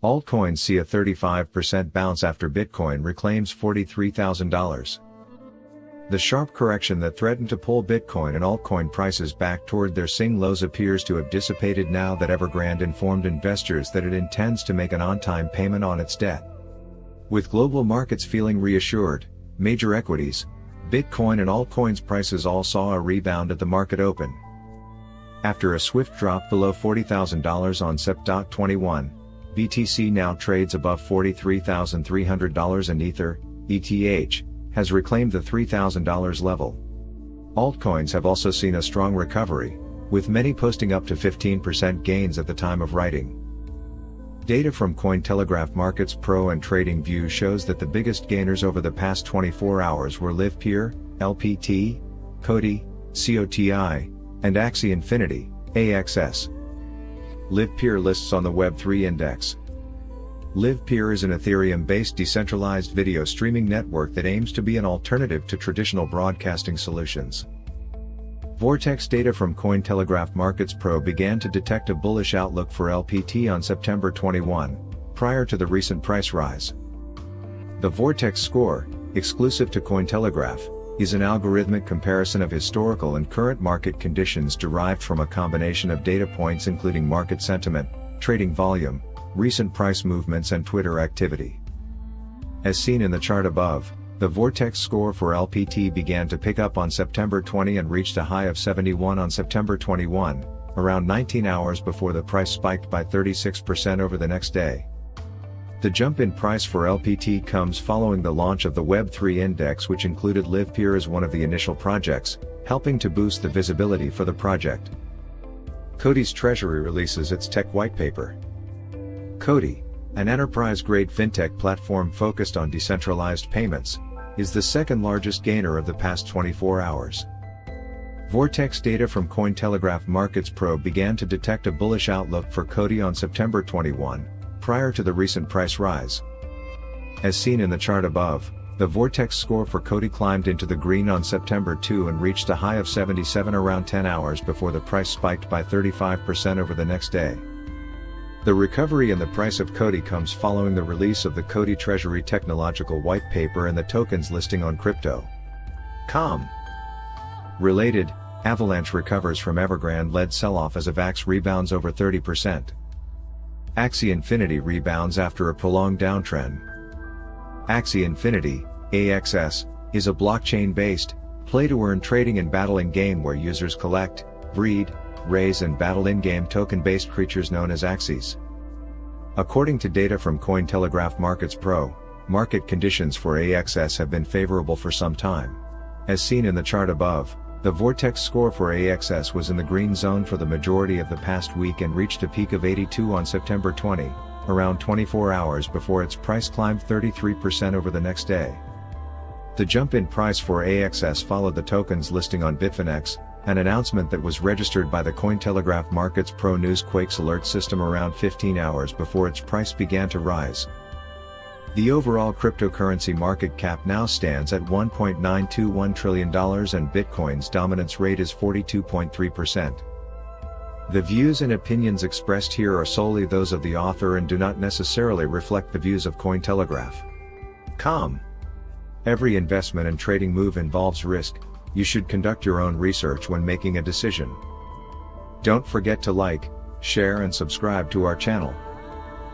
Altcoins see a 35% bounce after Bitcoin reclaims $43,000. The sharp correction that threatened to pull Bitcoin and altcoin prices back toward their swing lows appears to have dissipated now that Evergrande informed investors that it intends to make an on-time payment on its debt. With global markets feeling reassured, major equities, Bitcoin and altcoins prices all saw a rebound at the market open. After a swift drop below $40,000 on Sept.21, BTC now trades above $43,300 and Ether, ETH, has reclaimed the $3,000 level. Altcoins have also seen a strong recovery, with many posting up to 15% gains at the time of writing. Data from Cointelegraph Markets Pro and TradingView shows that the biggest gainers over the past 24 hours were Livepeer, LPT, COTI, COTI, and Axie Infinity, AXS. Livepeer lists on the Web3 index. Livepeer is an Ethereum-based decentralized video streaming network that aims to be an alternative to traditional broadcasting solutions. Vortex data from Cointelegraph Markets Pro began to detect a bullish outlook for LPT on September 21, prior to the recent price rise. The Vortex score, exclusive to Cointelegraph, is an algorithmic comparison of historical and current market conditions derived from a combination of data points including market sentiment, trading volume, recent price movements and Twitter activity. As seen in the chart above, the Vortex score for LPT began to pick up on September 20 and reached a high of 71 on September 21, around 19 hours before the price spiked by 36% over the next day. The jump in price for LPT comes following the launch of the Web3 index, which included Livepeer as one of the initial projects, helping to boost the visibility for the project. COTI's treasury releases its tech whitepaper. COTI, an enterprise-grade fintech platform focused on decentralized payments, is the second largest gainer of the past 24 hours. Vortex data from Cointelegraph Markets Pro began to detect a bullish outlook for COTI on September 21, prior to the recent price rise. As seen in the chart above, the Vortex score for COTI climbed into the green on September 2 and reached a high of 77 around 10 hours before the price spiked by 35% over the next day. The recovery in the price of COTI comes following the release of the COTI Treasury Technological White Paper and the token's listing on Crypto.com. Related, Avalanche recovers from Evergrande-led sell-off as AVAX rebounds over 30%. Axie Infinity rebounds after a prolonged downtrend. Axie Infinity, AXS, is a blockchain-based, play-to-earn trading and battling game where users collect, breed, raise and battle in-game token-based creatures known as Axies. According to data from Cointelegraph Markets Pro, market conditions for AXS have been favorable for some time. As seen in the chart above, the Vortex score for AXS was in the green zone for the majority of the past week and reached a peak of 82 on September 20, around 24 hours before its price climbed 33% over the next day. The jump in price for AXS followed the token's listing on Bitfinex, an announcement that was registered by the Cointelegraph Markets Pro Newsquakes alert system around 15 hours before its price began to rise. The overall cryptocurrency market cap now stands at $1.921 trillion and Bitcoin's dominance rate is 42.3%. The views and opinions expressed here are solely those of the author and do not necessarily reflect the views of Cointelegraph.com. Every investment and trading move involves risk. You should conduct your own research when making a decision. Don't forget to like, share and subscribe to our channel.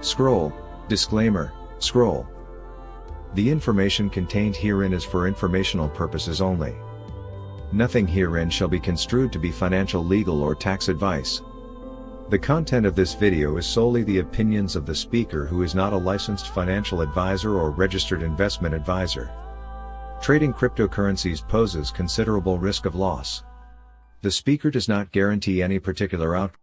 Scroll, disclaimer, scroll. The information contained herein is for informational purposes only. Nothing herein shall be construed to be financial, legal or tax advice. The content of this video is solely the opinions of the speaker, who is not a licensed financial advisor or registered investment advisor. Trading cryptocurrencies poses considerable risk of loss. The speaker does not guarantee any particular outcome.